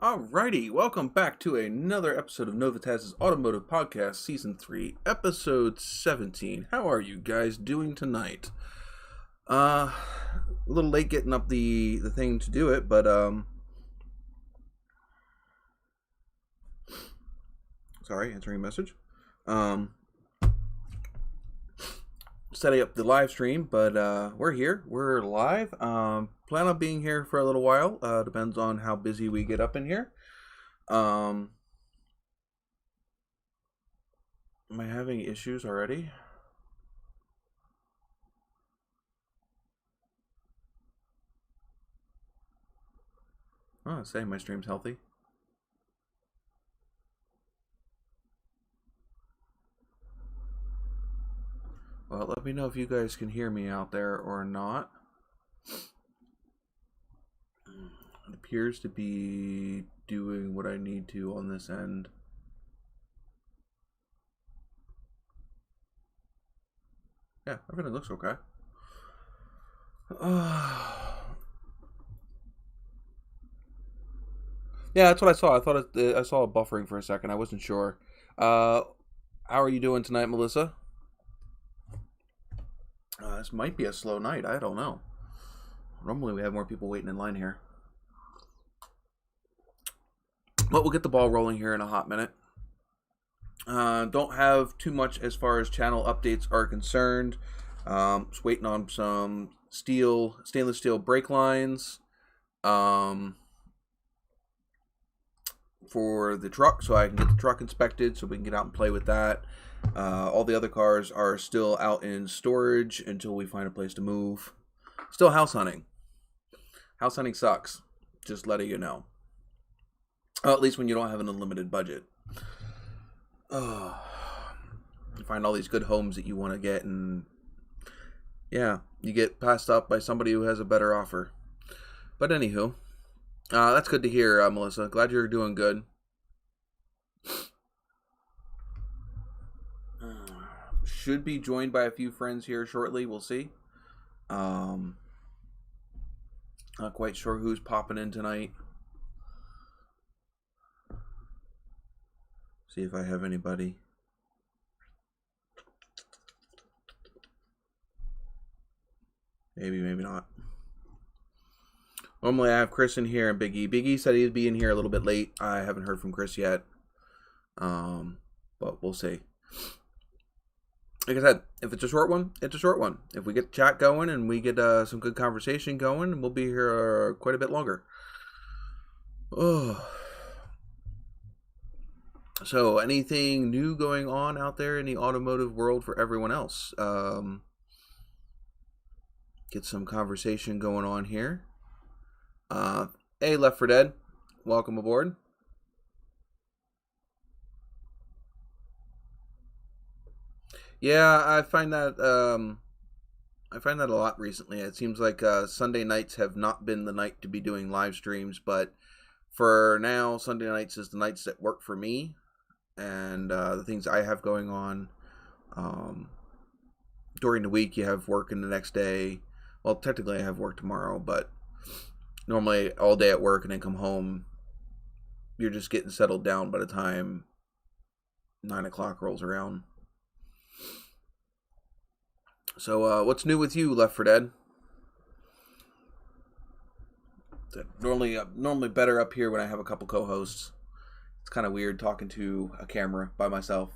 Alrighty, welcome back to another episode of NOVAtazz's Automotive Podcast, Season 3, Episode 17. How are you guys doing tonight? A little late getting up the thing to do it, but, sorry, answering a message. setting up the live stream, but we're here. We're live. Plan on being here for a little while. Depends on how busy we get up in here. Am I having issues already? Oh, say my stream's healthy. Well, let me know if you guys can hear me out there or not. It appears to be doing what I need to on this end. Yeah, everything looks okay. Yeah, that's what I saw. I thought I saw it buffering for a second. I wasn't sure. How are you doing tonight, Melissa? This might be a slow night. I don't know. Normally we have more people waiting in line here. But we'll get the ball rolling here in a hot minute. Don't have too much as far as channel updates are concerned. Just waiting on some stainless steel brake lines for the truck, so I can get the truck inspected so we can get out and play with that. All the other cars are still out in storage until we find a place to move. Still house hunting. House hunting sucks. Just letting you know. At least when you don't have an unlimited budget. You find all these good homes that you want to get, and yeah, you get passed up by somebody who has a better offer. But anywho, that's good to hear, Melissa. Glad you're doing good. Should be joined by a few friends here shortly. We'll see. Not quite sure who's popping in tonight. See if I have anybody. Maybe, maybe not. Normally I have Chris in here and Big E. Big E said he'd be in here a little bit late. I haven't heard from Chris yet. But we'll see. Like I said, if it's a short one, it's a short one. If we get chat going and we get some good conversation going, we'll be here quite a bit longer. Oh. So, anything new going on out there in the automotive world for everyone else? Get some conversation going on here. Hey, Left 4 Dead, welcome aboard. Yeah, I find that a lot recently. It seems like Sunday nights have not been the night to be doing live streams, but for now, Sunday nights is the nights that work for me and the things I have going on. During the week, you have work in the next day. Well, technically, I have work tomorrow, but normally all day at work and then come home. You're just getting settled down by the time 9 o'clock rolls around. So, what's new with you, Left 4 Dead? Normally better up here when I have a couple co-hosts. It's kind of weird talking to a camera by myself.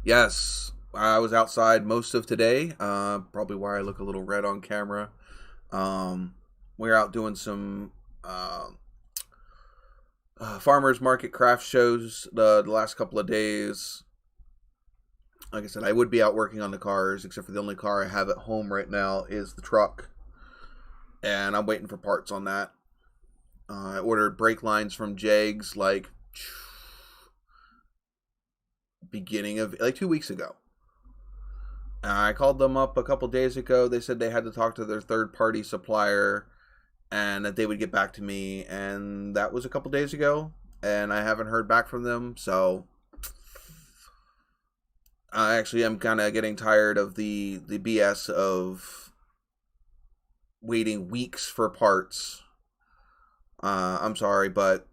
Yes, I was outside most of today. Probably why I look a little red on camera. We're out doing some farmers market craft shows the last couple of days. Like I said, I would be out working on the cars, except for the only car I have at home right now is the truck. And I'm waiting for parts on that. I ordered brake lines from Jags like beginning of 2 weeks ago. I called them up a couple days ago. They said they had to talk to their third-party supplier and that they would get back to me, and that was a couple days ago, and I haven't heard back from them. So I actually am kind of getting tired of the BS of waiting weeks for parts. I'm sorry, but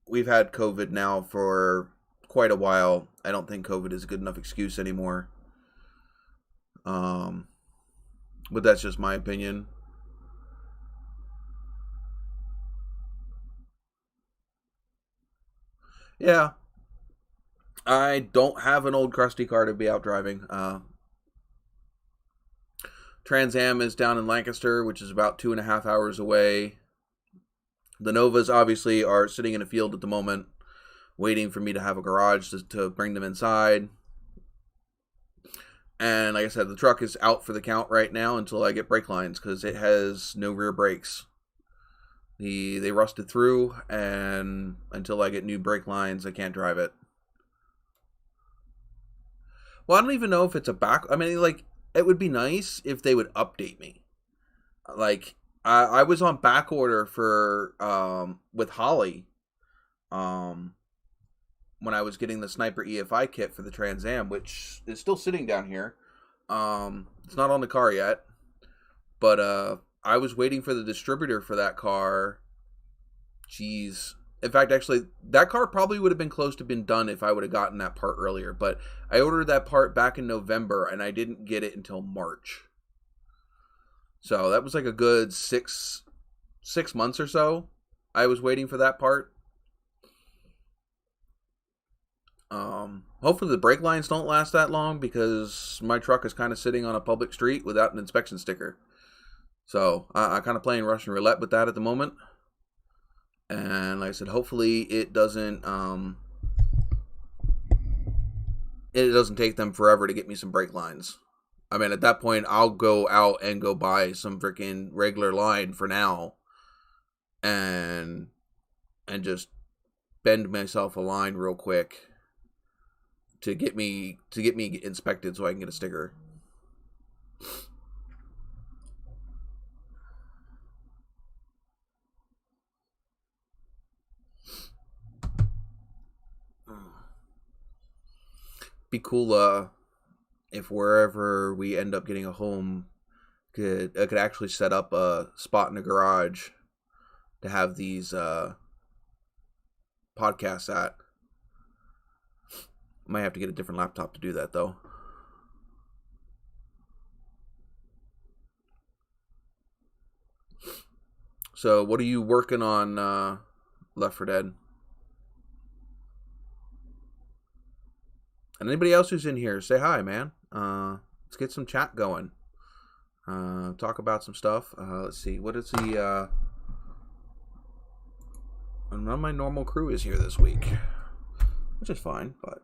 we've had COVID now for quite a while. I don't think COVID is a good enough excuse anymore. But that's just my opinion. Yeah, I don't have an old crusty car to be out driving. Trans Am is down in Lancaster, which is about 2.5 hours away. The Novas obviously are sitting in a field at the moment, waiting for me to have a garage to bring them inside. And like I said, the truck is out for the count right now until I get brake lines because it has no rear brakes. They rusted through, and until I get new brake lines, I can't drive it. Well, I don't even know if it's a back. I mean, like, it would be nice if they would update me. Like, I was on back order for with Holly, um, when I was getting the Sniper EFI kit for the Trans Am, which is still sitting down here. It's not on the car yet, but I was waiting for the distributor for that car. Jeez. In fact, actually, that car probably would have been close to being done if I would have gotten that part earlier. But I ordered that part back in November, and I didn't get it until March. So that was like a good six months or so. I was waiting for that part. Hopefully the brake lines don't last that long because my truck is kind of sitting on a public street without an inspection sticker. So I'm kind of playing Russian roulette with that at the moment. And like I said, hopefully it doesn't take them forever to get me some brake lines. I mean, at that point, I'll go out and go buy some freaking regular line for now, and just bend myself a line real quick to get me inspected so I can get a sticker. Be cool if wherever we end up getting a home, I could actually set up a spot in the garage to have these podcasts at. Might have to get a different laptop to do that though. So what are you working on, Left 4 Dead? And anybody else who's in here, say hi, man. Let's get some chat going. Talk about some stuff. Let's see. What is the... none of my normal crew is here this week. Which is fine, but...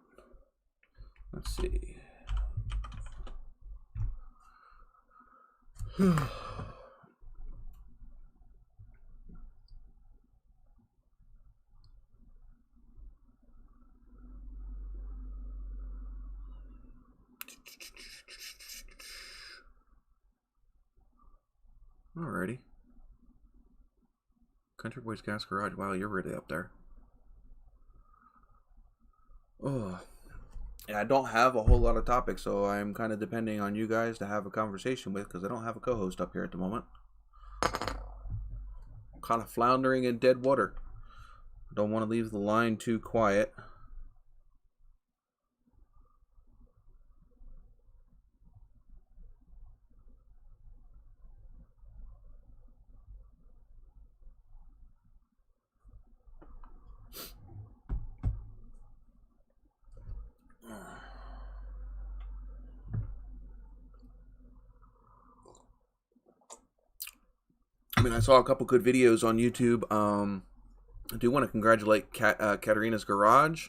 Let's see. Alrighty. Country Boys Gas Garage. Wow, you're really up there. Oh. Yeah, I don't have a whole lot of topics, so I'm kind of depending on you guys to have a conversation with, because I don't have a co-host up here at the moment. I'm kind of floundering in dead water. Don't want to leave the line too quiet. I mean, I saw a couple good videos on YouTube. I do want to congratulate Katarina's Garage.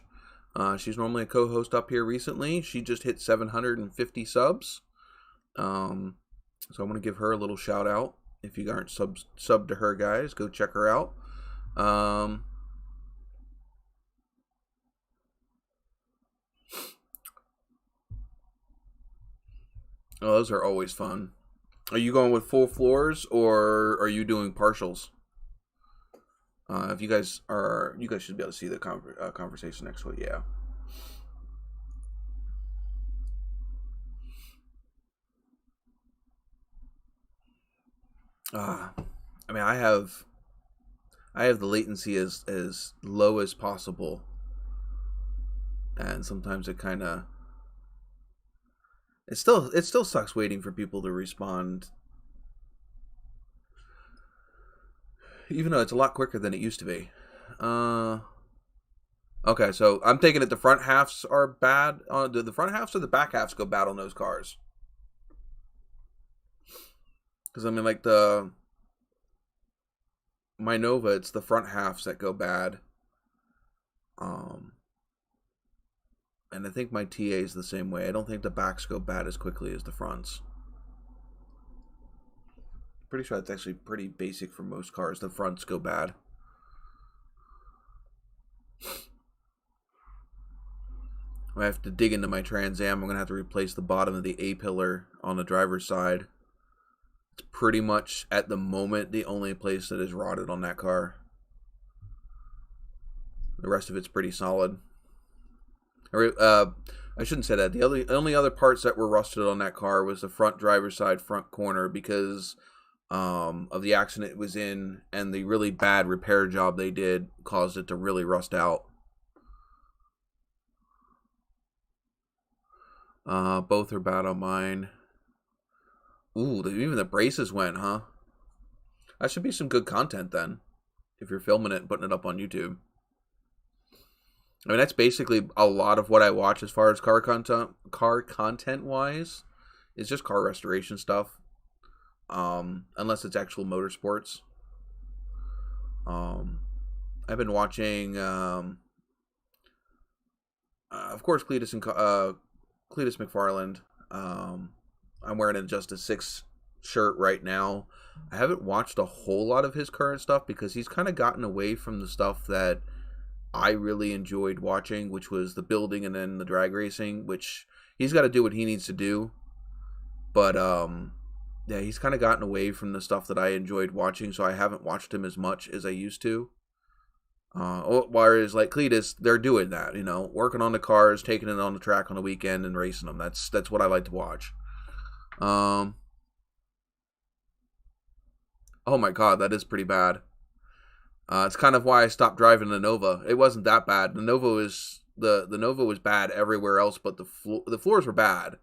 She's normally a co-host up here recently. She just hit 750 subs. So I want to give her a little shout out. If you aren't sub to her, guys, go check her out. Oh, those are always fun. Are you going with full floors or are you doing partials? If you guys should be able to see the conversation next week. Yeah. I mean, I have the latency as low as possible, and sometimes it kind of it still sucks waiting for people to respond, even though it's a lot quicker than it used to be. Okay, so I'm taking it the front halves are bad. Do the front halves or the back halves go bad on those cars? Because I mean, like my Nova, it's the front halves that go bad. And I think my TA is the same way. I don't think the backs go bad as quickly as the fronts. Pretty sure that's actually pretty basic for most cars. The fronts go bad. I have to dig into my Trans Am. I'm going to have to replace the bottom of the A-pillar on the driver's side. It's pretty much, at the moment, the only place that is rotted on that car. The rest of it's pretty solid. I shouldn't say that. The only other parts that were rusted on that car was the front driver's side front corner because of the accident it was in, and the really bad repair job they did caused it to really rust out. Both are bad on mine. Ooh, even the braces went, huh? That should be some good content then, if you're filming it and putting it up on YouTube. I mean, that's basically a lot of what I watch as far as car content wise. It's just car restoration stuff. Unless it's actual motorsports. I've been watching, of course, Cletus McFarland. I'm wearing a Justice 6 shirt right now. I haven't watched a whole lot of his current stuff because he's kind of gotten away from the stuff that I really enjoyed watching, which was the building and then the drag racing, which he's got to do what he needs to do. But, yeah, he's kind of gotten away from the stuff that I enjoyed watching, so I haven't watched him as much as I used to. Whereas, like Cletus, they're doing that, you know, working on the cars, taking it on the track on the weekend and racing them. That's what I like to watch. Oh my god, that is pretty bad. It's kind of why I stopped driving the Nova. It wasn't that bad. The Nova was bad everywhere else, but the floors were bad.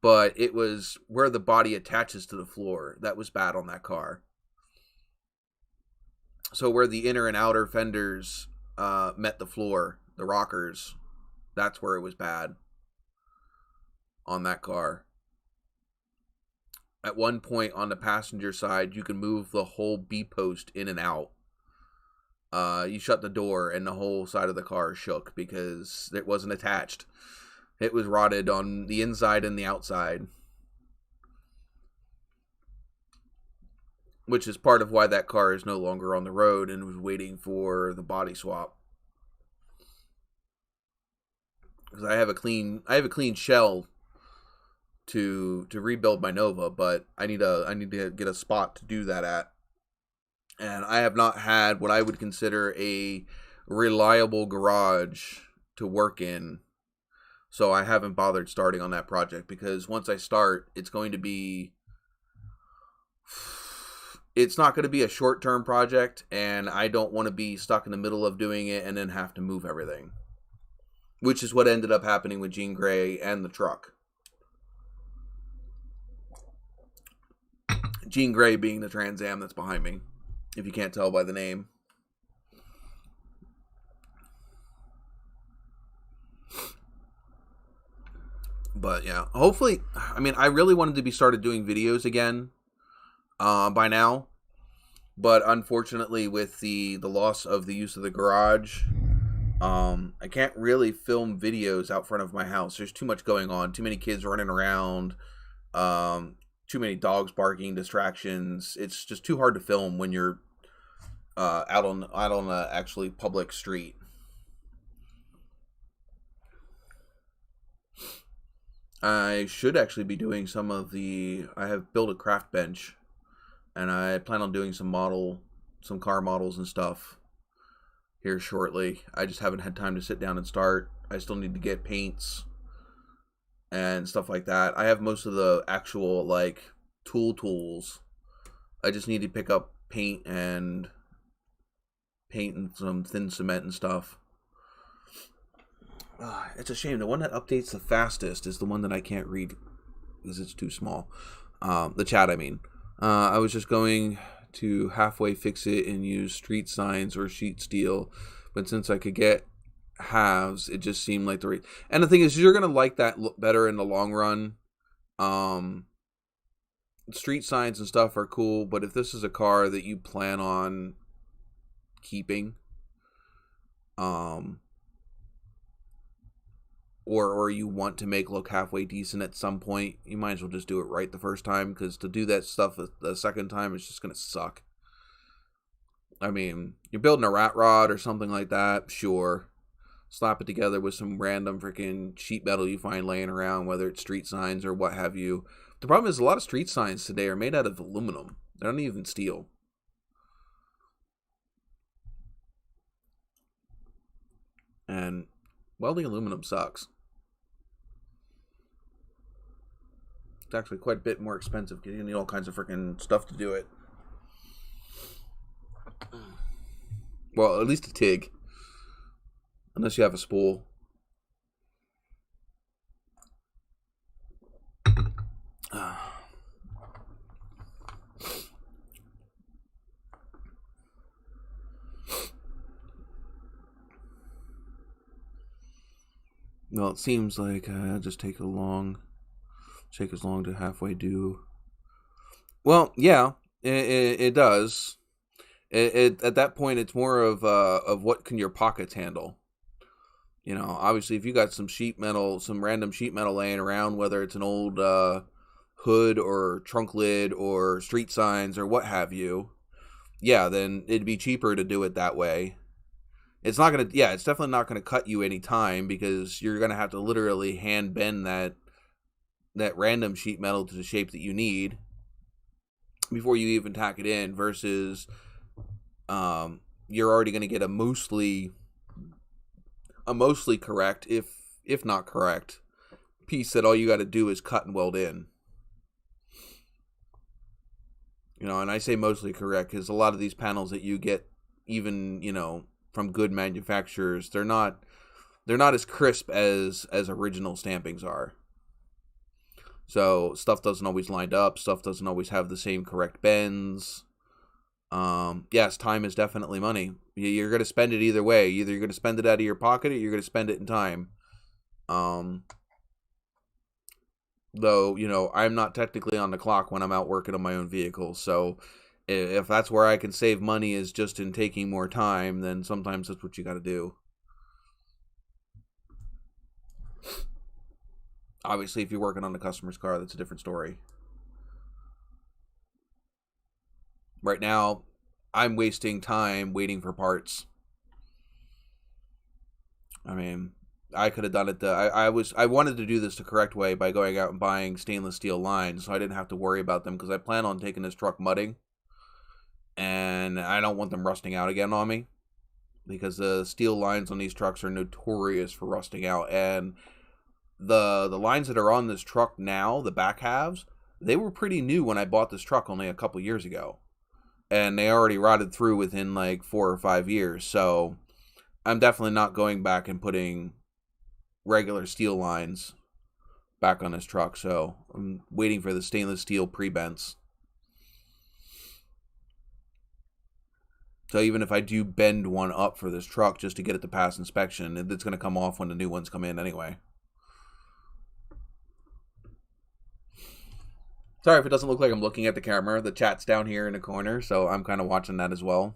But it was where the body attaches to the floor that was bad on that car. So where the inner and outer fenders met the floor, the rockers, that's where it was bad on that car. At one point on the passenger side, you can move the whole B-post in and out. You shut the door and the whole side of the car shook because it wasn't attached. It was rotted on the inside and the outside. Which is part of why that car is no longer on the road and was waiting for the body swap. Because I have a clean shell to rebuild my Nova, but I need to get a spot to do that at. And I have not had what I would consider a reliable garage to work in. So I haven't bothered starting on that project because once I start, it's not going to be a short-term project, and I don't want to be stuck in the middle of doing it and then have to move everything. Which is what ended up happening with Jean Grey and the truck. Jean Grey being the Trans Am that's behind me, if you can't tell by the name. But yeah, hopefully, I mean, I really wanted to be started doing videos again by now. But unfortunately, with the loss of the use of the garage, I can't really film videos out front of my house. There's too much going on, too many kids running around, too many dogs barking, distractions. It's just too hard to film when you're out on a actually public street. I should actually be doing I have built a craft bench, and I plan on doing some car models and stuff here shortly. I just haven't had time to sit down and start. I still need to get paints and stuff like that. I have most of the actual, like, tools. I just need to pick up paint and some thin cement and stuff. It's a shame. The one that updates the fastest is the one that I can't read because it's too small. The chat, I mean. I was just going to halfway fix it and use street signs or sheet steel, but since I could get halves, it just seemed like and the thing is, you're gonna like that look better in the long run. Street signs and stuff are cool, but if this is a car that you plan on keeping, or you want to make look halfway decent at some point, you might as well just do it right the first time, because to do that stuff the second time is just gonna suck. I mean, you're building a rat rod or something like that, sure. Slap it together with some random freaking sheet metal you find laying around, whether it's street signs or what have you. The problem is a lot of street signs today are made out of aluminum. They're not even steel. And welding aluminum sucks. It's actually quite a bit more expensive because you need all kinds of freaking stuff to do it. Well, at least a TIG. Unless you have a spool. Well, it seems like just take as long to halfway do. Well, yeah, it does. It at that point, it's more of what can your pockets handle. You know, obviously, if you got some random sheet metal laying around, whether it's an old hood or trunk lid or street signs or what have you, yeah, then it'd be cheaper to do it that way. It's definitely not gonna cut you any time, because you're gonna have to literally hand bend that random sheet metal to the shape that you need before you even tack it in, versus you're already gonna get a mostly correct, if not correct, piece that all you got to do is cut and weld in. You know, and I say mostly correct because a lot of these panels that you get, even, you know, from good manufacturers, they're not as crisp as original stampings are. So stuff doesn't always line up. Stuff doesn't always have the same correct bends. Yes, time is definitely money. You're going to spend it either way. Either you're going to spend it out of your pocket, or you're going to spend it in time. Though, you know, I'm not technically on the clock when I'm out working on my own vehicle. So if that's where I can save money, is just in taking more time, then sometimes that's what you got to do. Obviously, if you're working on the customer's car, that's a different story. Right now, I'm wasting time waiting for parts. I mean, I could have done it. I wanted to do this the correct way by going out and buying stainless steel lines, so I didn't have to worry about them, because I plan on taking this truck mudding, and I don't want them rusting out again on me, because the steel lines on these trucks are notorious for rusting out. And the lines that are on this truck now, the back halves, they were pretty new when I bought this truck only a couple years ago. And they already rotted through within like 4 or 5 years. So I'm definitely not going back and putting regular steel lines back on this truck. So I'm waiting for the stainless steel pre-bents. So even if I do bend one up for this truck just to get it to pass inspection, it's going to come off when the new ones come in anyway. Sorry if it doesn't look like I'm looking at the camera. The chat's down here in the corner, so I'm kind of watching that as well.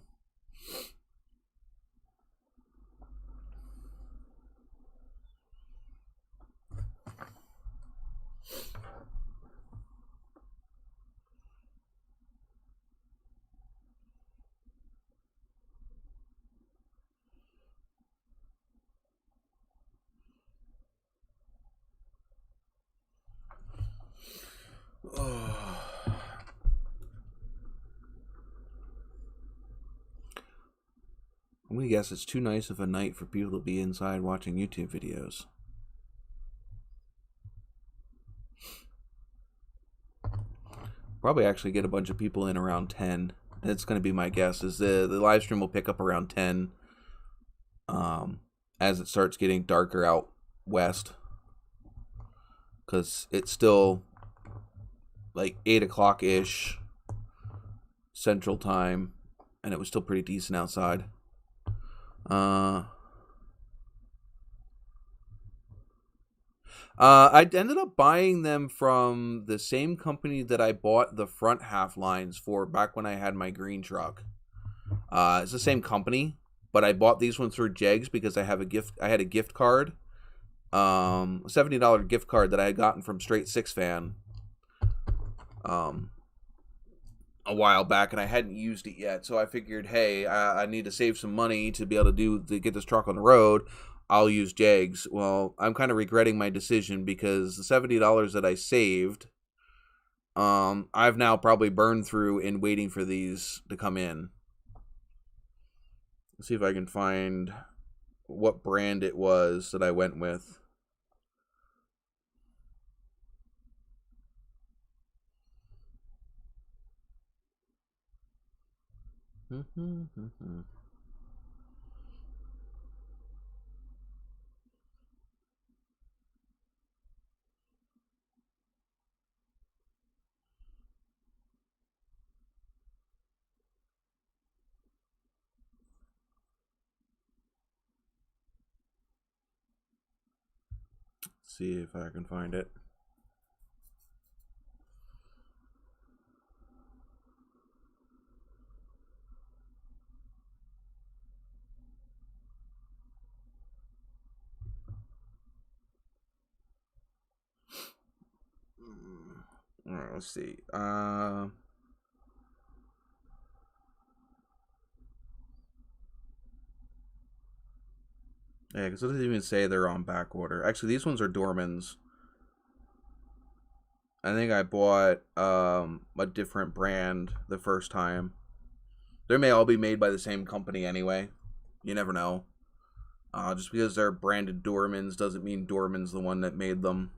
I'm gonna guess it's too nice of a night for people to be inside watching YouTube videos. Probably actually get a bunch of people in around 10. That's gonna be my guess. Is the live stream will pick up around 10, as it starts getting darker out west, because it's still like 8 o'clock ish Central Time, and it was still pretty decent outside. I ended up buying them from the same company that I bought the front half lines for back when I had my green truck. It's the same company, but I bought these ones through Jegs because I had a gift card, a $70 gift card that I had gotten from Straight Six Fan, a while back, and I hadn't used it yet. So I figured, hey, I need to save some money to be able to get this truck on the road. I'll use Jegs. Well, I'm kind of regretting my decision because the $70 that I saved, I've now probably burned through in waiting for these to come in. Let's see if I can find what brand it was that I went with. See if I can find it. All right, let's see. Yeah, because it doesn't even say they're on back order. Actually, these ones are Dormans. I think I bought a different brand the first time. They may all be made by the same company anyway. You never know. Just because they're branded Dormans doesn't mean Dorman's the one that made them.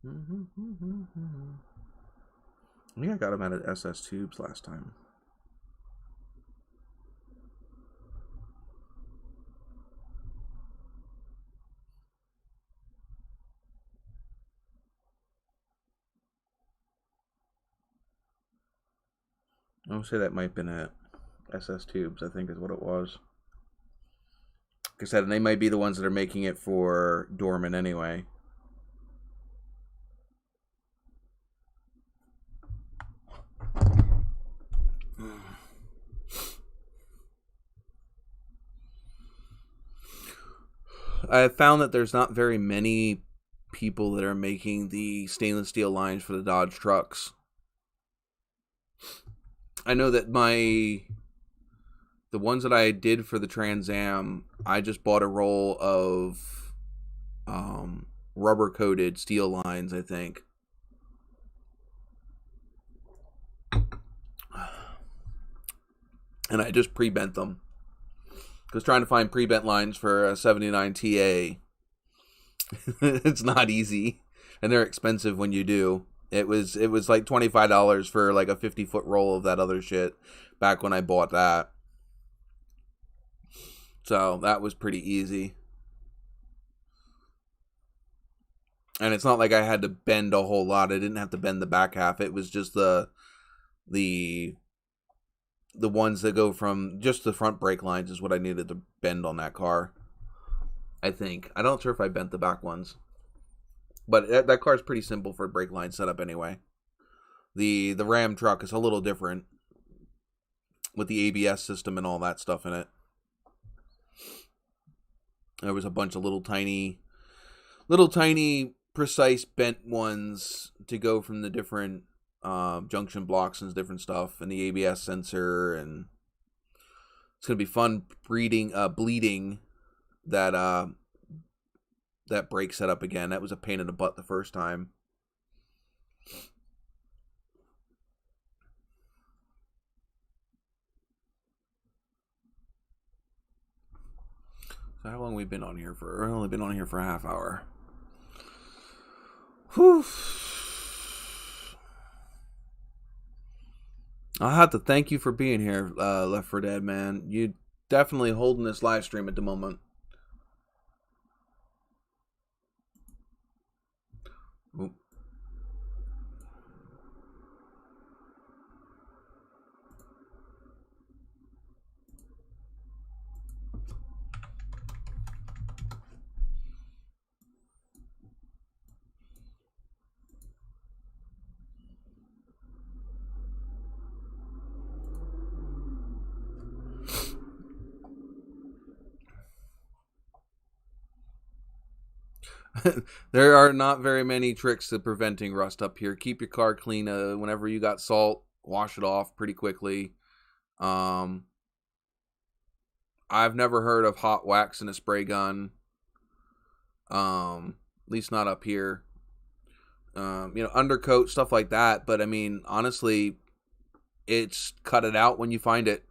I think I got them at SS Tubes last time. I would say that might have been at SS Tubes, I think is what it was. Like I said, and they might be the ones that are making it for Dorman anyway. I found that there's not very many people that are making the stainless steel lines for the Dodge trucks. I know that the ones that I did for the Trans Am, I just bought a roll of rubber coated steel lines, I think. And I just pre-bent them. Because trying to find pre-bent lines for a 79 TA, it's not easy. And they're expensive when you do. It was like $25 for like a 50-foot roll of that other shit back when I bought that. So that was pretty easy. And it's not like I had to bend a whole lot. I didn't have to bend the back half. It was just the ones that go from just the front brake lines is what I needed to bend on that car. I think. I'm not sure if I bent the back ones. But that car is pretty simple for a brake line setup anyway. The Ram truck is a little different with the ABS system and all that stuff in it. There was a bunch of little tiny precise bent ones to go from the different junction blocks and different stuff, and the ABS sensor, and it's gonna be fun bleeding that brake setup again. That was a pain in the butt the first time. So how long have we been on here for? We've only been on here for a half hour. Whew. I have to thank you for being here, Left 4 Dead, man. You definitely holding this live stream at the moment. Oop. There are not very many tricks to preventing rust up here. Keep your car clean. Whenever you got salt, wash it off pretty quickly. I've never heard of hot wax in a spray gun. At least not up here. Undercoat, stuff like that. But I mean, honestly, it's cut it out when you find it.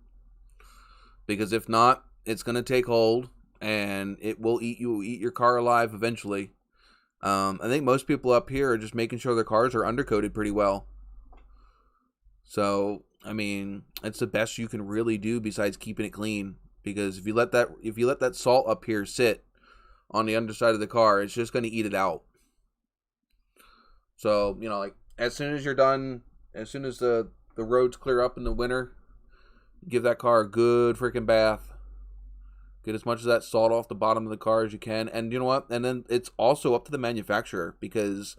Because if not, it's going to take hold and it will eat your car alive eventually. I think most people up here are just making sure their cars are undercoated pretty well. So, I mean, it's the best you can really do besides keeping it clean. Because if you let that salt up here sit on the underside of the car, it's just going to eat it out. So, like as soon as you're done, as soon as the roads clear up in the winter, give that car a good freaking bath. Get as much of that salt off the bottom of the car as you can. And you know what? And then it's also up to the manufacturer because,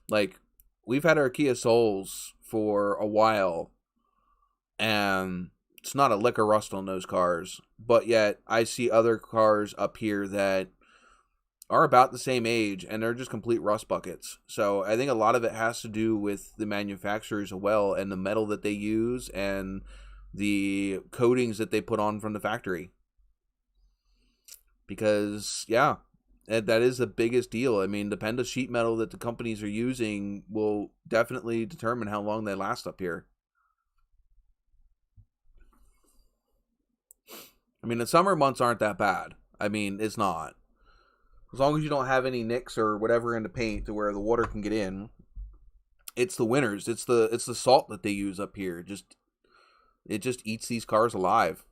like, we've had our Kia Souls for a while, and it's not a lick of rust on those cars. But yet, I see other cars up here that are about the same age, and they're just complete rust buckets. So I think a lot of it has to do with the manufacturers as well, and the metal that they use, and the coatings that they put on from the factory. Because, yeah, that is the biggest deal. I mean, the Penda sheet metal that the companies are using will definitely determine how long they last up here. I mean, the summer months aren't that bad. I mean, it's not. As long as you don't have any nicks or whatever in the paint to where the water can get in. It's the winters. It's the salt that they use up here. It just eats these cars alive.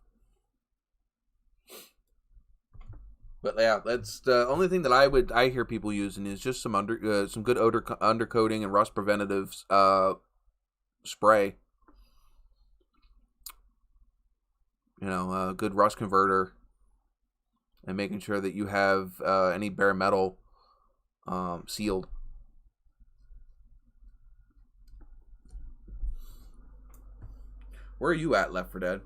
But yeah, that's the only thing that I hear people using is just some good undercoating and rust preventative spray. Good rust converter, and making sure that you have any bare metal sealed. Where are you at, Left 4 Dead?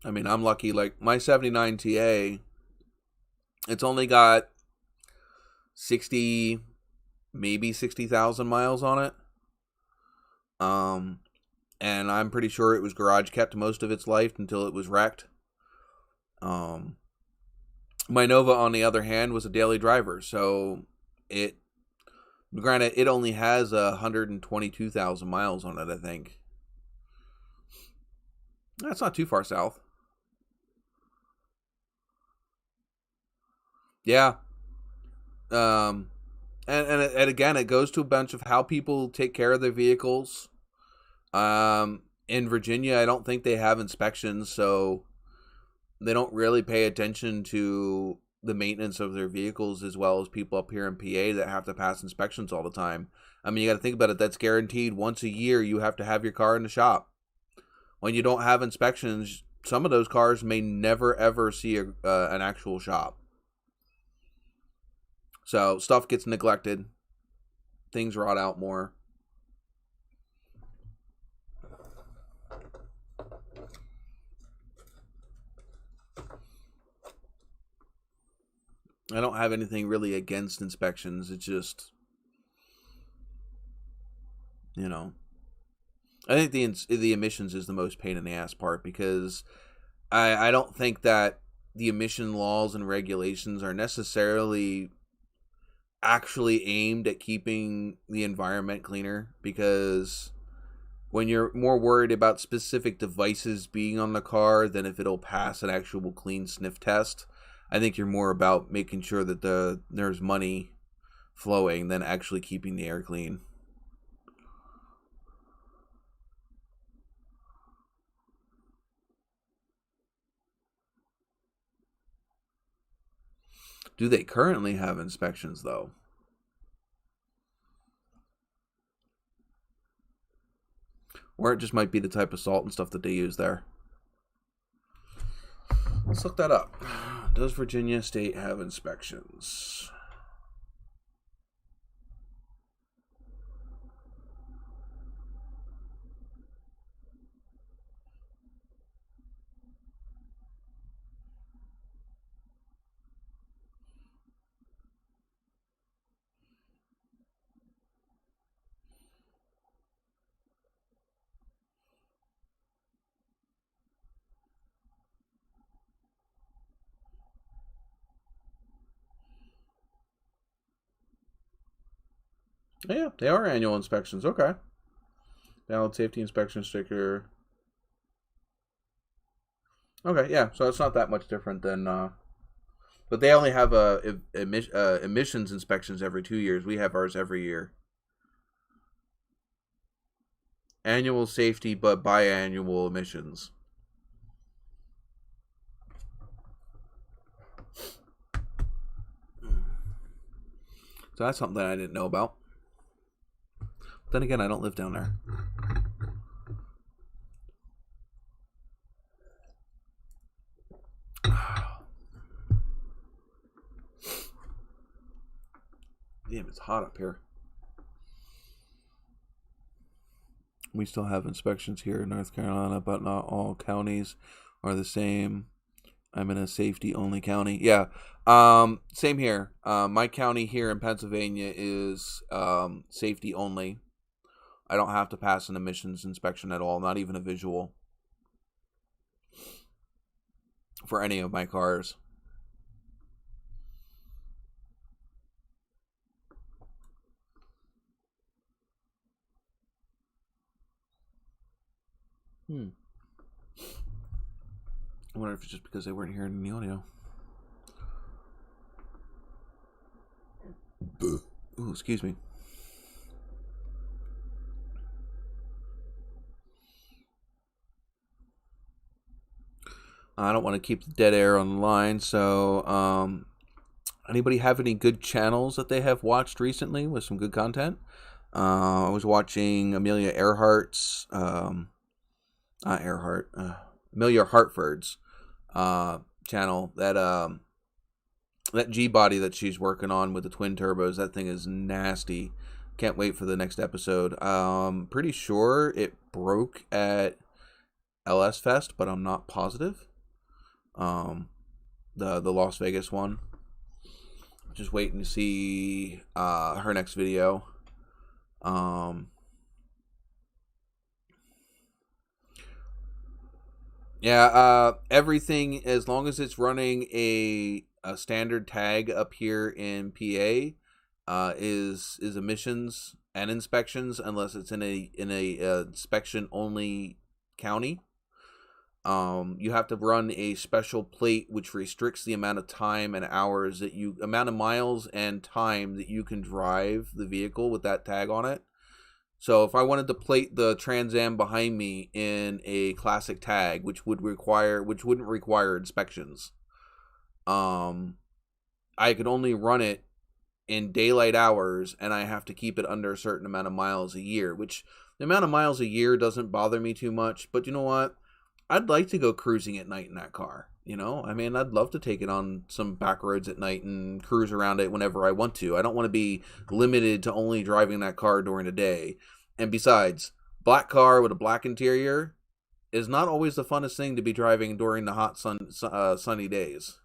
I mean, I'm lucky. Like, my 79 TA, it's only got 60, maybe 60,000 miles on it. And I'm pretty sure it was garage kept most of its life until it was wrecked. My Nova, on the other hand, was a daily driver, so granted, it only has 122,000 miles on it, I think. That's not too far south. Yeah. And again, it goes to a bunch of how people take care of their vehicles. In Virginia, I don't think they have inspections, so they don't really pay attention to the maintenance of their vehicles as well as people up here in PA that have to pass inspections all the time. I mean, you got to think about it. That's guaranteed. Once a year, you have to have your car in the shop. When you don't have inspections, some of those cars may never, ever see an actual shop. So stuff gets neglected. Things rot out more. I don't have anything really against inspections. It's just, I think the emissions is the most pain in the ass part, because I don't think that the emission laws and regulations are necessarily actually aimed at keeping the environment cleaner, because when you're more worried about specific devices being on the car than if it'll pass an actual clean sniff test. I think you're more about making sure that there's money flowing than actually keeping the air clean. Do they currently have inspections, though? Or it just might be the type of salt and stuff that they use there. Let's look that up. Does Virginia State have inspections? Yeah, they are annual inspections. Okay. Valid safety inspection sticker. Okay, yeah. So it's not that much different than. But they only have emissions inspections every 2 years. We have ours every year. Annual safety, but biannual emissions. So that's something that I didn't know about. But then again, I don't live down there. Damn, it's hot up here. We still have inspections here in North Carolina, but not all counties are the same. I'm in a safety-only county. Yeah, same here. My county here in Pennsylvania is safety-only. I don't have to pass an emissions inspection at all, not even a visual, for any of my cars. I wonder if it's just because they weren't hearing the audio. Ooh, excuse me. I don't want to keep the dead air on the line, so anybody have any good channels that they have watched recently with some good content? I was watching Amelia Earhart's, not Earhart, Amelia Hartford's channel. That G body that she's working on with the twin turbos, that thing is nasty. Can't wait for the next episode. Pretty sure it broke at LS Fest, but I'm not positive. The Las Vegas one. Just waiting to see her next video. Yeah, everything, as long as it's running a standard tag up here in PA, is emissions and inspections, unless it's in a inspection only county. You have to run a special plate which restricts the amount of time and hours that amount of miles and time that you can drive the vehicle with that tag on it. So if I wanted to plate the Trans Am behind me in a classic tag, which wouldn't require inspections, I could only run it in daylight hours, and I have to keep it under a certain amount of miles a year, which the amount of miles a year doesn't bother me too much. But you know what? I'd like to go cruising at night in that car. You know, I mean, I'd love to take it on some back roads at night and cruise around it whenever I want to. I don't want to be limited to only driving that car during the day. And besides, black car with a black interior is not always the funnest thing to be driving during the hot sunny days.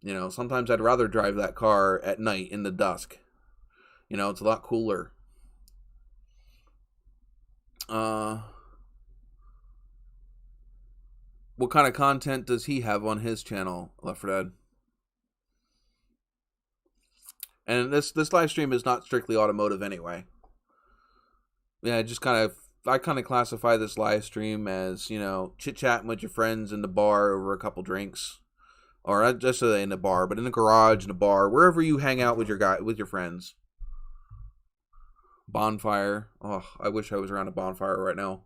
You know, sometimes I'd rather drive that car at night in the dusk. You know, it's a lot cooler. What kind of content does he have on his channel, Left 4 Dead? And this live stream is not strictly automotive anyway. Yeah, just kind of I kind of classify this live stream as, you know, chit-chatting with your friends in the bar over a couple drinks. Or not just in the bar, but in the garage, in a bar, wherever you hang out with your friends. Bonfire. Oh, I wish I was around a bonfire right now.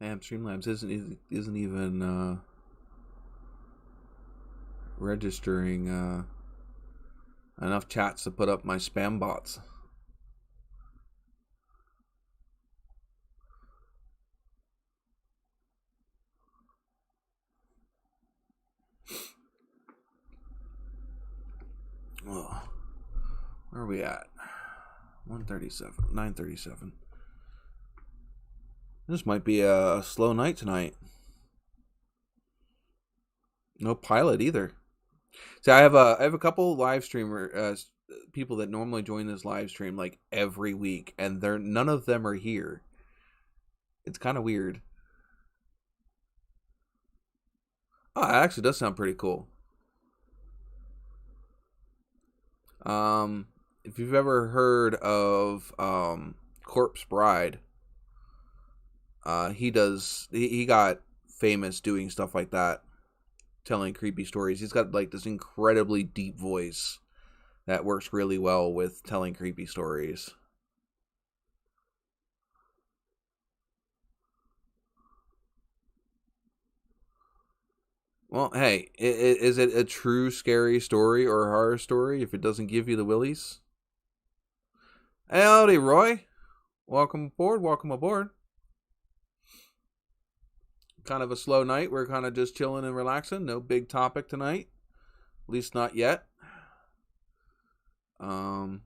Damn, Streamlabs isn't even registering enough chats to put up my spam bots. Oh, where are we at? 137, 937. This might be a slow night tonight. No pilot either. See, I have a couple live streamer people that normally join this live stream like every week, and none of them are here. It's kind of weird. Oh, it actually does sound pretty cool. If you've ever heard of Corpse Bride, he got famous doing stuff like that, telling creepy stories. He's got like this incredibly deep voice that works really well with telling creepy stories. Well, hey, is it a true scary story or a horror story if it doesn't give you the willies? Howdy, Roy. Welcome aboard. Welcome aboard. Kind of a slow night. We're kind of just chilling and relaxing. No big topic tonight. At least not yet. Don't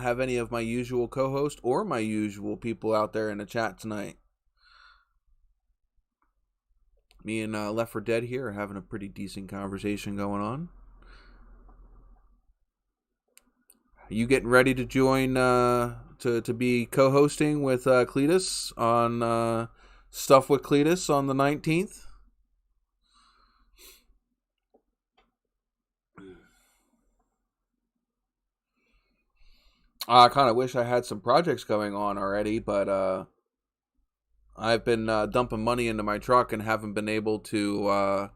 have any of my usual co-host or my usual people out there in the chat tonight. Me and Left 4 Dead here are having a pretty decent conversation going on. Are you getting ready to join to be co-hosting with Cletus on Stuff with Cletus on the 19th? I kind of wish I had some projects going on already, but I've been dumping money into my truck and haven't been able to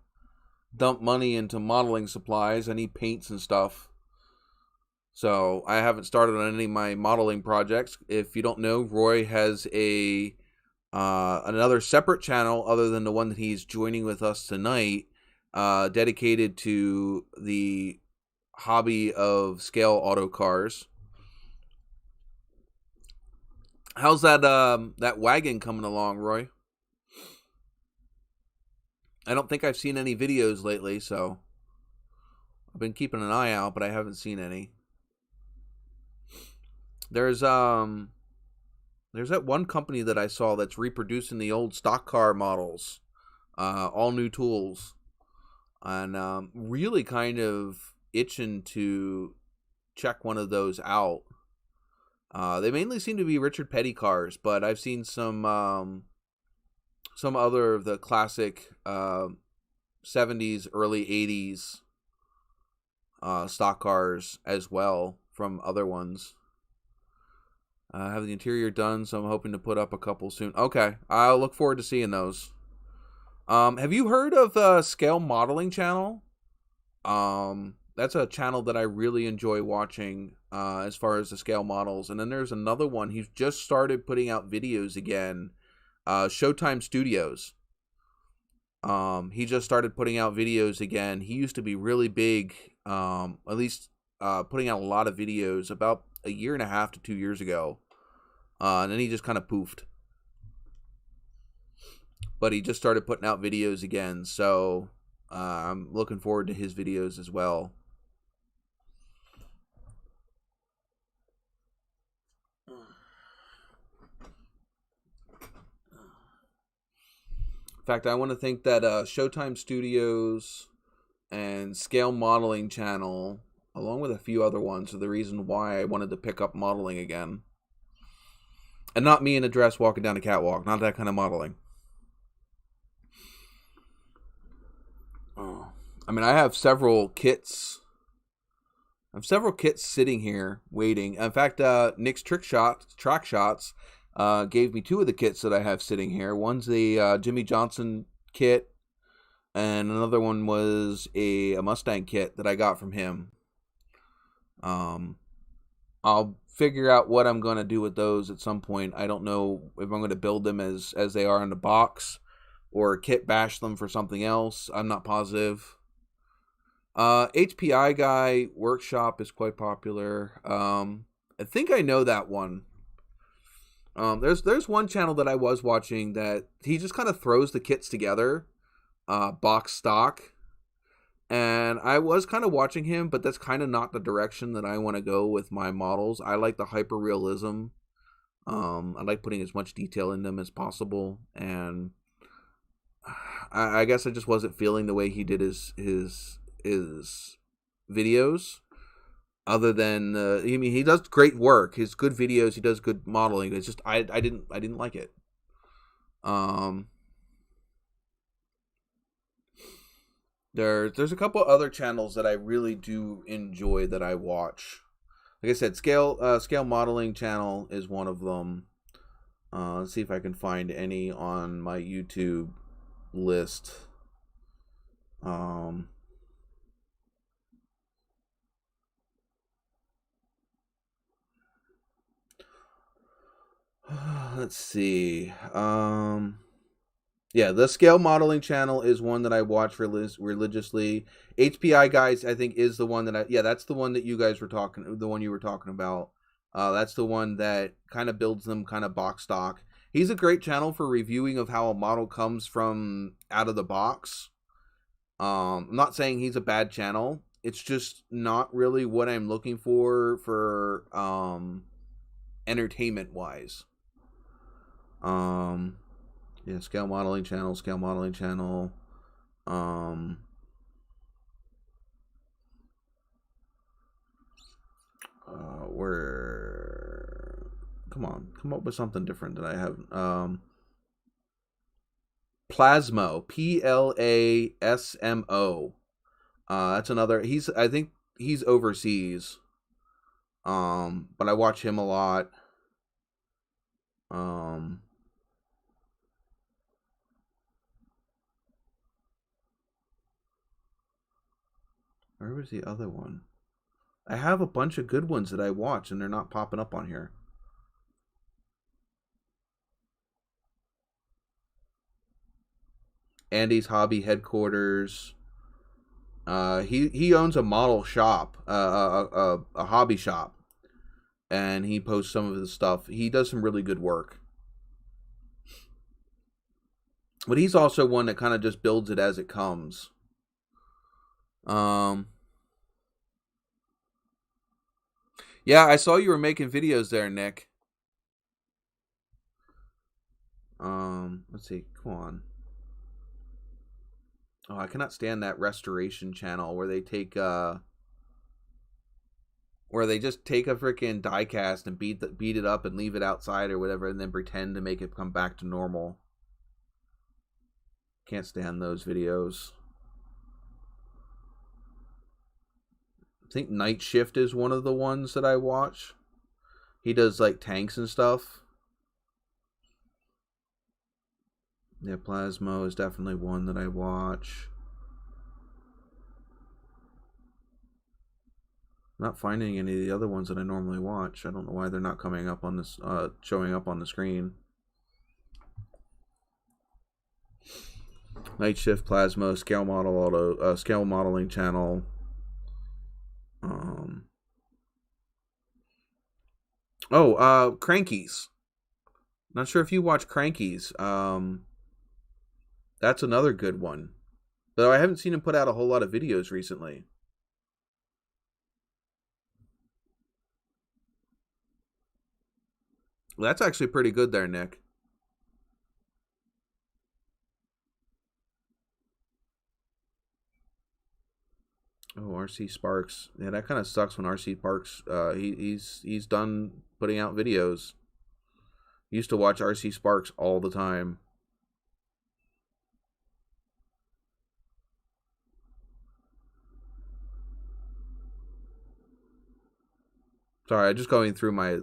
dump money into modeling supplies. I need paints and stuff. So I haven't started on any of my modeling projects. If you don't know, Roy has another separate channel other than the one that he's joining with us tonight, dedicated to the hobby of scale auto cars. How's that wagon coming along, Roy? I don't think I've seen any videos lately, so I've been keeping an eye out, but I haven't seen any. There's that one company that I saw that's reproducing the old stock car models, all new tools, and really kind of itching to check one of those out. They mainly seem to be Richard Petty cars, but I've seen some other of the classic 70s, early 80s stock cars as well from other ones. I have the interior done, so I'm hoping to put up a couple soon. Okay, I'll look forward to seeing those. Have you heard of the Scale Modeling channel? That's a channel that I really enjoy watching as far as the scale models. And then there's another one. He's just started putting out videos again. Showtime Studios. He just started putting out videos again. He used to be really big, at least putting out a lot of videos about a year and a half to 2 years ago. And then he just kind of poofed. But he just started putting out videos again. So I'm looking forward to his videos as well. fact, I want to thank that Showtime Studios and Scale Modeling Channel, along with a few other ones, are the reason why I wanted to pick up modeling again. And not me in a dress walking down a catwalk. Not that kind of modeling. Oh. I mean, I have several kits. I have several kits sitting here waiting. In fact, Nick's Track Shots gave me 2 of the kits that I have sitting here. One's the Jimmy Johnson kit, and another one was a Mustang kit that I got from him. I'll figure out what I'm going to do with those at some point. I don't know if I'm going to build them as they are in the box or kit bash them for something else. I'm not positive. HPI Guy Workshop is quite popular. I think I know that one. There's one channel that I was watching that he just kind of throws the kits together, box stock. And I was kind of watching him, but that's kind of not the direction that I want to go with my models. I like the hyper realism. I like putting as much detail in them as possible, and I guess I just wasn't feeling the way he did his videos. Other than I mean, he does great work. His good videos, he does good modeling. It's just I didn't like it. There's a couple other channels that I really do enjoy that I watch. Like I said, Scale Modeling Channel is one of them. Let's see if I can find any on my YouTube list. Let's see. Yeah, the Scale Modeling Channel is one that I watch religiously. HPI Guys, I think, is the one that that's the one that you guys were talking, the one you were talking about. That's the one that kind of builds them kind of box stock. He's a great channel for reviewing of how a model comes from out of the box. I'm not saying he's a bad channel. It's just not really what I'm looking for entertainment wise. Yeah, Scale Modeling Channel. Come up with something different that I have. Plasmo, Plasmo. That's another. I think he's overseas. But I watch him a lot. Where was the other one? I have a bunch of good ones that I watch, and they're not popping up on here. Andy's Hobby Headquarters. He owns a model shop, a hobby shop, and he posts some of his stuff. He does some really good work. But he's also one that kind of just builds it as it comes. Yeah, I saw you were making videos there, Nick. Let's see. Come on. Oh, I cannot stand that restoration channel where they take where they just take a freaking die cast and beat it up and leave it outside or whatever, and then pretend to make it come back to normal. Can't stand those videos. I think Night Shift is one of the ones that I watch. He does like tanks and stuff. Yeah, Plasmo is definitely one that I watch. Not finding any of the other ones that I normally watch. I don't know why they're not coming up on this, showing up on the screen. Night Shift, Plasmo, Scale Modeling Channel. Crankies. Not sure if you watch Crankies. That's another good one. Though I haven't seen him put out a whole lot of videos recently. Well, that's actually pretty good there, Nick. RC Sparks. Yeah, that kind of sucks when RC Sparks. He's done putting out videos. Used to watch RC Sparks all the time. Sorry, I'm just going through my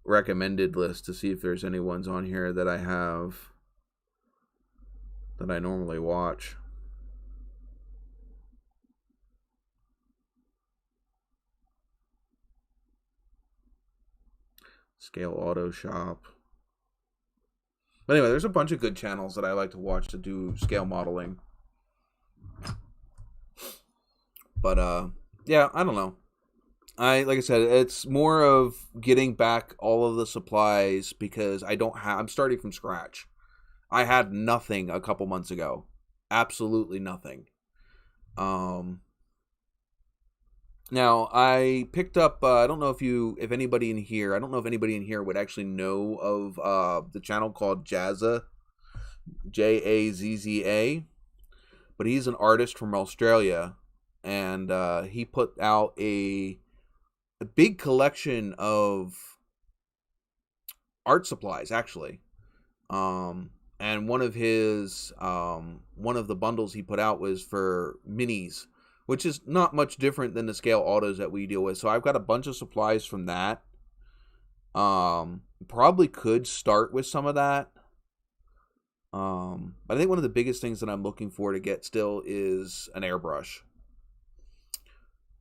recommended list to see if there's any ones on here that I have that I normally watch. Scale Auto Shop. But anyway, there's a bunch of good channels that I like to watch to do scale modeling. But yeah, I don't know. Like I said, it's more of getting back all of the supplies because I'm starting from scratch. I had nothing a couple months ago. Absolutely nothing. Now I picked up. I don't know if anybody in here. I don't know if anybody in here would actually know of the channel called Jazza, Jazza, but he's an artist from Australia, and he put out a big collection of art supplies actually. And one of the bundles he put out was for minis, which is not much different than the scale autos that we deal with. So I've got a bunch of supplies from that. Probably could start with some of that. But I think one of the biggest things that I'm looking for to get still is an airbrush.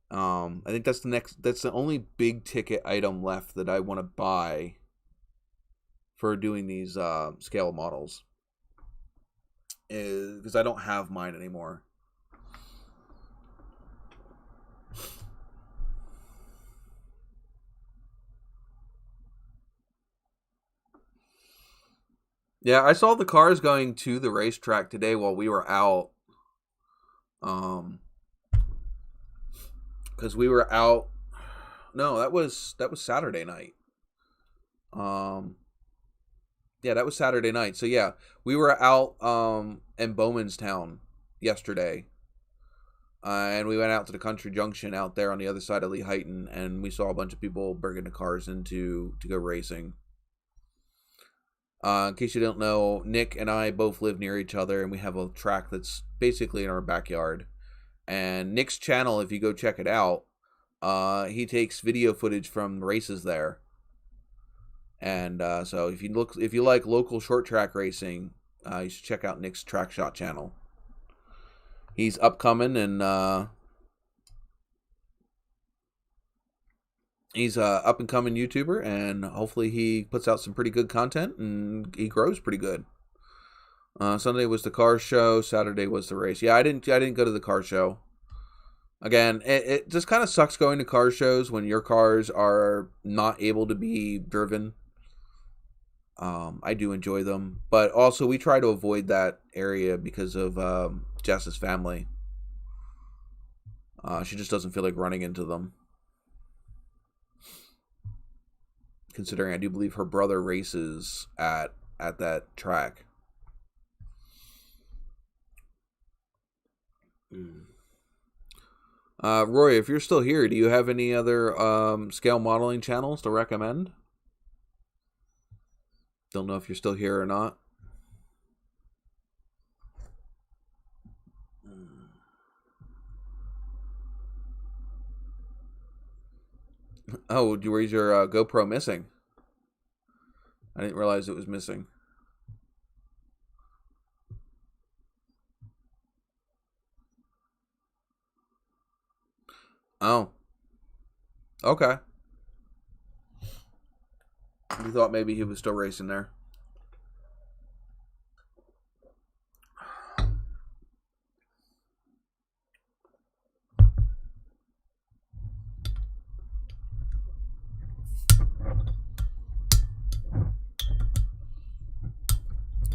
I think that's the only big ticket item left that I want to buy for doing these scale models, is because I don't have mine anymore. Yeah, I saw the cars going to the racetrack today while we were out. Because we were out. No, that was Saturday night. Yeah, that was Saturday night. So yeah, we were out in Bowmanstown yesterday. And we went out to the Country Junction out there on the other side of Lehighton, and we saw a bunch of people bringing the cars in to go racing. In case you don't know, Nick and I both live near each other, and we have a track that's basically in our backyard. And Nick's channel, if you go check it out, he takes video footage from races there. And so if you like local short track racing, you should check out Nick's Track Shot channel. He's upcoming, and he's a up and coming YouTuber, and hopefully he puts out some pretty good content and he grows pretty good. Sunday was the car show. Saturday was the race. Yeah, I didn't go to the car show. Again, it just kind of sucks going to car shows when your cars are not able to be driven. I do enjoy them, but also we try to avoid that area because of Jess's family. She just doesn't feel like running into them. Considering I do believe her brother races at that track. Roy, if you're still here, do you have any other scale modeling channels to recommend? Don't know if you're still here or not. Oh, where's your GoPro missing? I didn't realize it was missing. Oh. Okay. We thought maybe he was still racing there.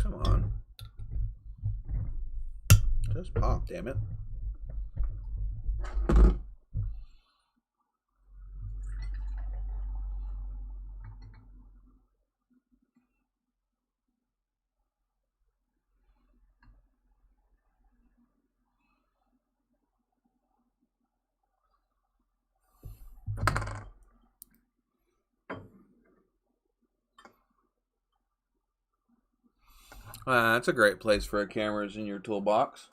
Come on. Just pop, damn it. That's a great place for a cameras in your toolbox.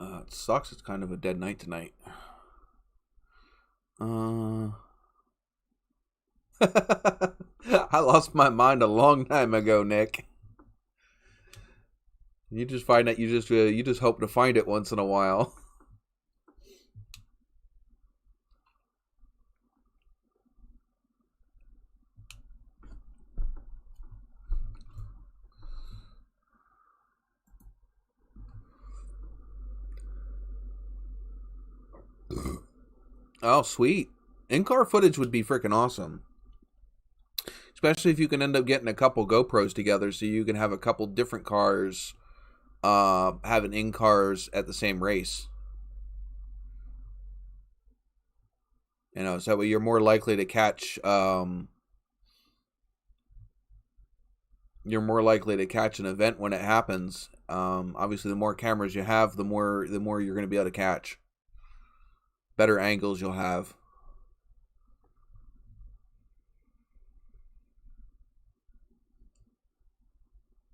It sucks. It's kind of a dead night tonight. I lost my mind a long time ago, Nick. You just find that you just hope to find it once in a while. Oh, sweet. In-car footage would be freaking awesome. Especially if you can end up getting a couple GoPros together so you can have a couple different cars having in-cars at the same race. You know, so that way you're more likely to catch an event when it happens. Obviously the more cameras you have, the more you're going to be able to catch. Better angles you'll have.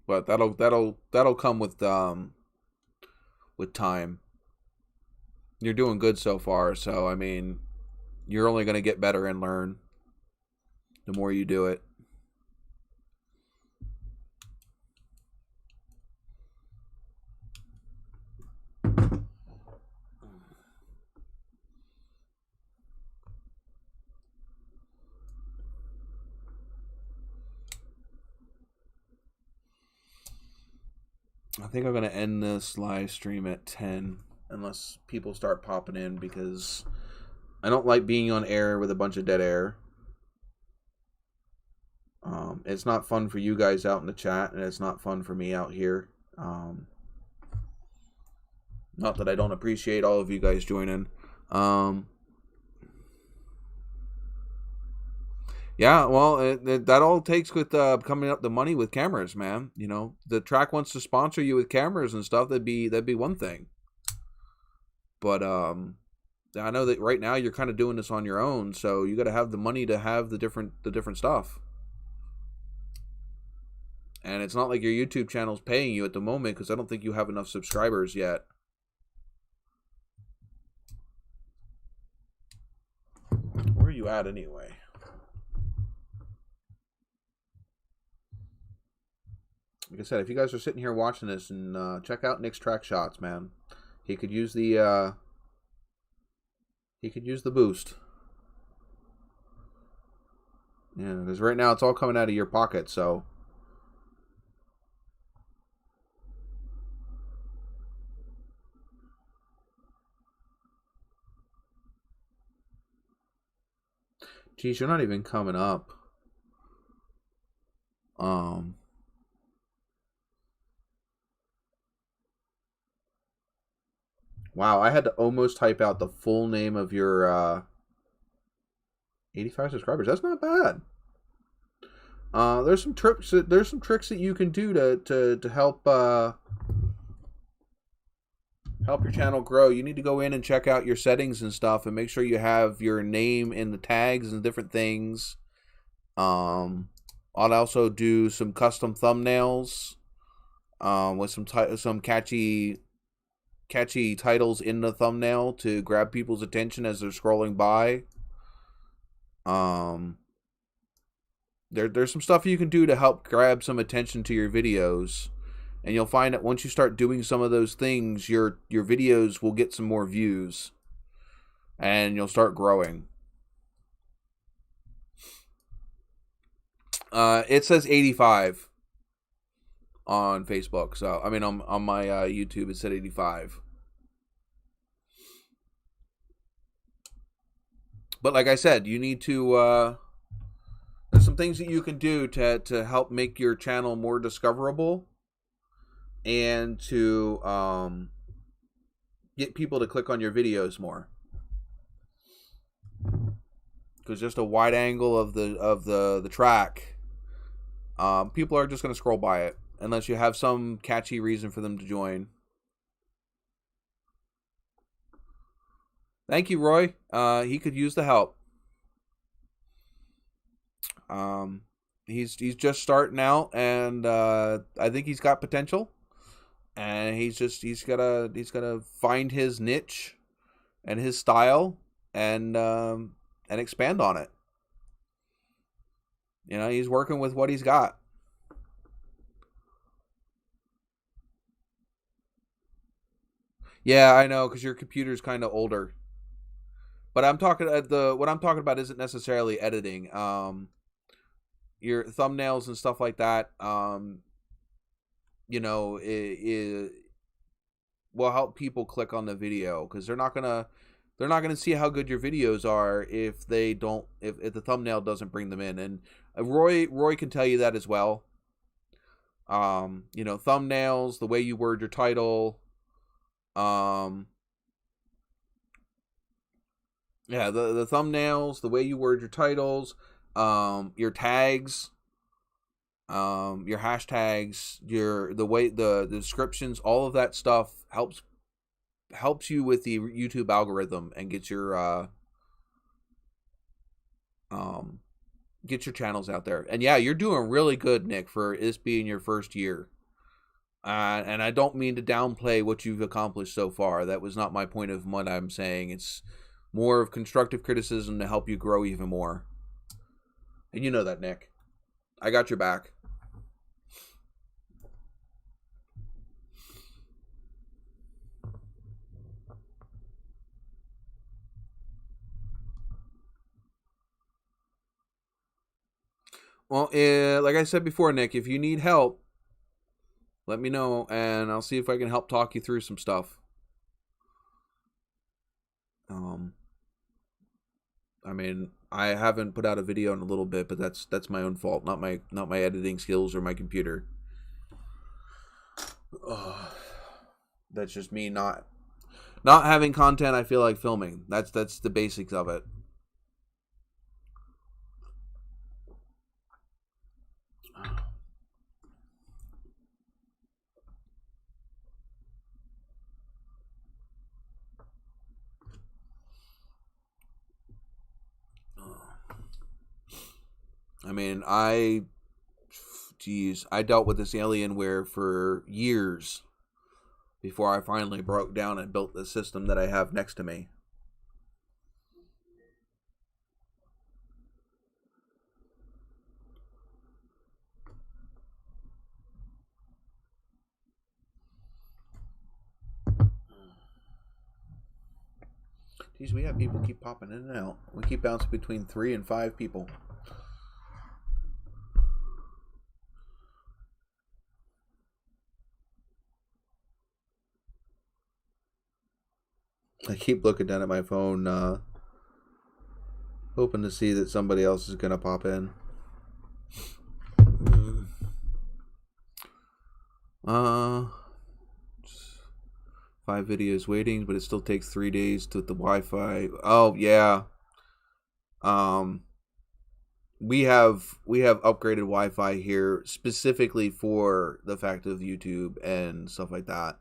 But that'll come with time. You're doing good so far, so I mean, you're only going to get better and learn the more you do it. I think I'm going to end this live stream at 10 unless people start popping in, because I don't like being on air with a bunch of dead air. It's not fun for you guys out in the chat, and it's not fun for me out here. Not that I don't appreciate all of you guys joining. Yeah, well, that all takes with coming up the money with cameras, man. You know, the track wants to sponsor you with cameras and stuff. That'd be one thing. But I know that right now you're kind of doing this on your own, so you got to have the money to have the different stuff. And it's not like your YouTube channel's paying you at the moment, because I don't think you have enough subscribers yet. Where are you at anyway? Like I said, if you guys are sitting here watching this, and check out Nick's track shots, man. He could use the boost. Yeah, because right now it's all coming out of your pocket, so. Geez, you're not even coming up. Wow, I had to almost type out the full name of your 85 subscribers. That's not bad. There's some tricks that you can do to help help your channel grow. You need to go in and check out your settings and stuff, and make sure you have your name in the tags and different things. I'll also do some custom thumbnails with some catchy titles in the thumbnail to grab people's attention as they're scrolling by. There's some stuff you can do to help grab some attention to your videos, and you'll find that once you start doing some of those things, your videos will get some more views, and you'll start growing. It says 85. on Facebook. So I mean, on my YouTube, it said 85. But like I said, you need to. There's some things that you can do to help make your channel more discoverable, and to get people to click on your videos more. Because just a wide angle of the track, people are just going to scroll by it unless you have some catchy reason for them to join. Thank you, Roy. He could use the help. He's just starting out, and I think he's got potential. And he's gotta find his niche and his style, and expand on it. You know, he's working with what he's got. Yeah, I know, because your computer's kind of older. But I'm talking what I'm talking about isn't necessarily editing. Your thumbnails and stuff like that. You know, it will help people click on the video, because they're not gonna see how good your videos are if they don't if the thumbnail doesn't bring them in. And Roy can tell you that as well. You know, thumbnails, the way you word your title, yeah, the thumbnails, the way you word your titles, your tags, your hashtags, the descriptions, all of that stuff helps you with the YouTube algorithm and gets your channels out there. And yeah, you're doing really good, Nick, for this being your first year. And I don't mean to downplay what you've accomplished so far. That was not my point of what I'm saying. It's more of constructive criticism to help you grow even more. And you know that, Nick. I got your back. Well, like I said before, Nick, if you need help, let me know, and I'll see if I can help talk you through some stuff. I mean, I haven't put out a video in a little bit, but that's my own fault, not my editing skills or my computer. That's just me not having content I feel like filming. That's the basics of it. I mean, I dealt with this Alienware for years before I finally broke down and built the system that I have next to me. Geez, we have people keep popping in and out. We keep bouncing between 3 and 5 people. I keep looking down at my phone, hoping to see that somebody else is going to pop in. 5 videos waiting, but it still takes 3 days to the Wi-Fi. Oh yeah. We have upgraded Wi-Fi here specifically for the fact of YouTube and stuff like that.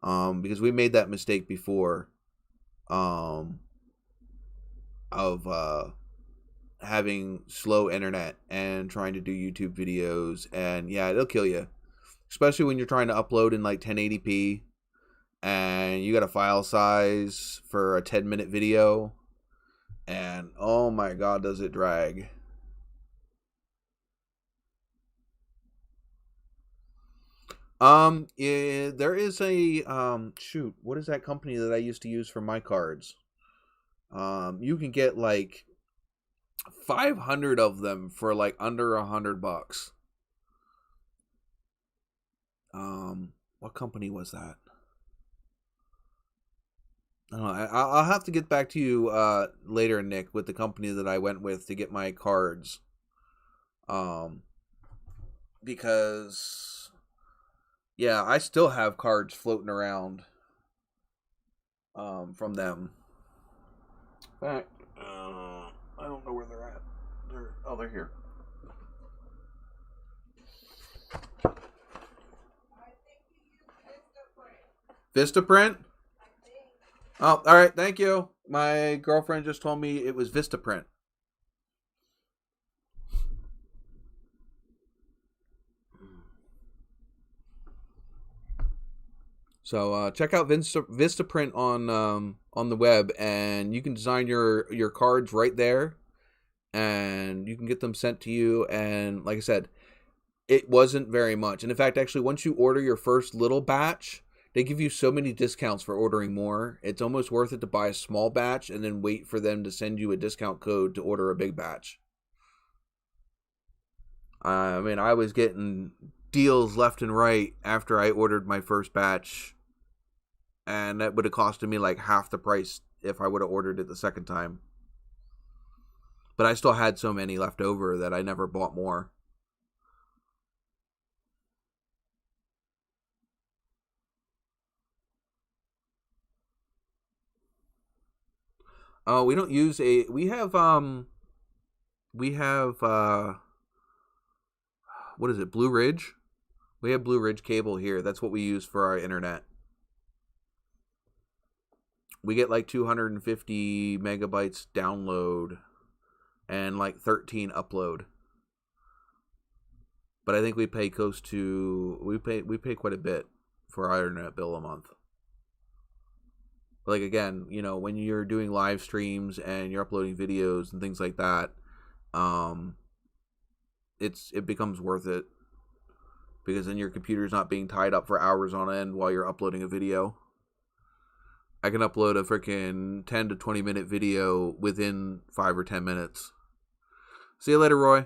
Because we made that mistake before. Of having slow internet and trying to do YouTube videos, and yeah, it'll kill you, especially when you're trying to upload in like 1080p and you got a file size for a 10-minute video, and oh my god, does it drag. Yeah, there is a shoot, what is that company that I used to use for my cards? You can get like 500 of them for like under $100. What company was that? I don't know. I'll have to get back to you later, Nick, with the company that I went with to get my cards. Because yeah, I still have cards floating around from them. In fact, I don't know where they're at. They're here. Vistaprint? Oh, all right. Thank you. My girlfriend just told me it was Vistaprint. So check out Vistaprint on the web, and you can design your cards right there, and you can get them sent to you. And like I said, it wasn't very much. And in fact, actually, once you order your first little batch, they give you so many discounts for ordering more. It's almost worth it to buy a small batch and then wait for them to send you a discount code to order a big batch. I mean, I was getting deals left and right after I ordered my first batch, and that would have costed me like half the price if I would have ordered it the second time. But I still had so many left over that I never bought more. We don't use we have what is it, Blue Ridge? We have Blue Ridge cable here. That's what we use for our internet. We get like 250 megabytes download and like 13 upload. But I think we pay close to we pay quite a bit for our internet bill a month. Like, again, you know, when you're doing live streams and you're uploading videos and things like that, it becomes worth it, because then your computer's not being tied up for hours on end while you're uploading a video. I can upload a freaking 10 to 20 minute video within 5 or 10 minutes. See you later, Roy.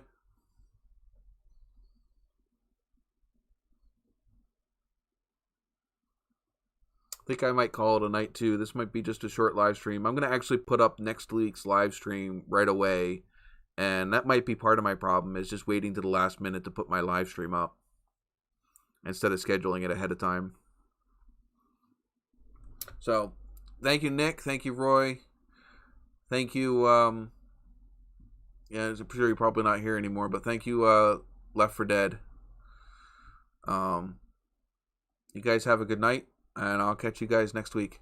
I think I might call it a night too. This might be just a short live stream. I'm going to actually put up next week's live stream right away. And that might be part of my problem, is just waiting to the last minute to put my live stream up instead of scheduling it ahead of time. So, thank you, Nick. Thank you, Roy. Thank you, yeah, I'm sure you're probably not here anymore, but thank you, Left 4 Dead. You guys have a good night, and I'll catch you guys next week.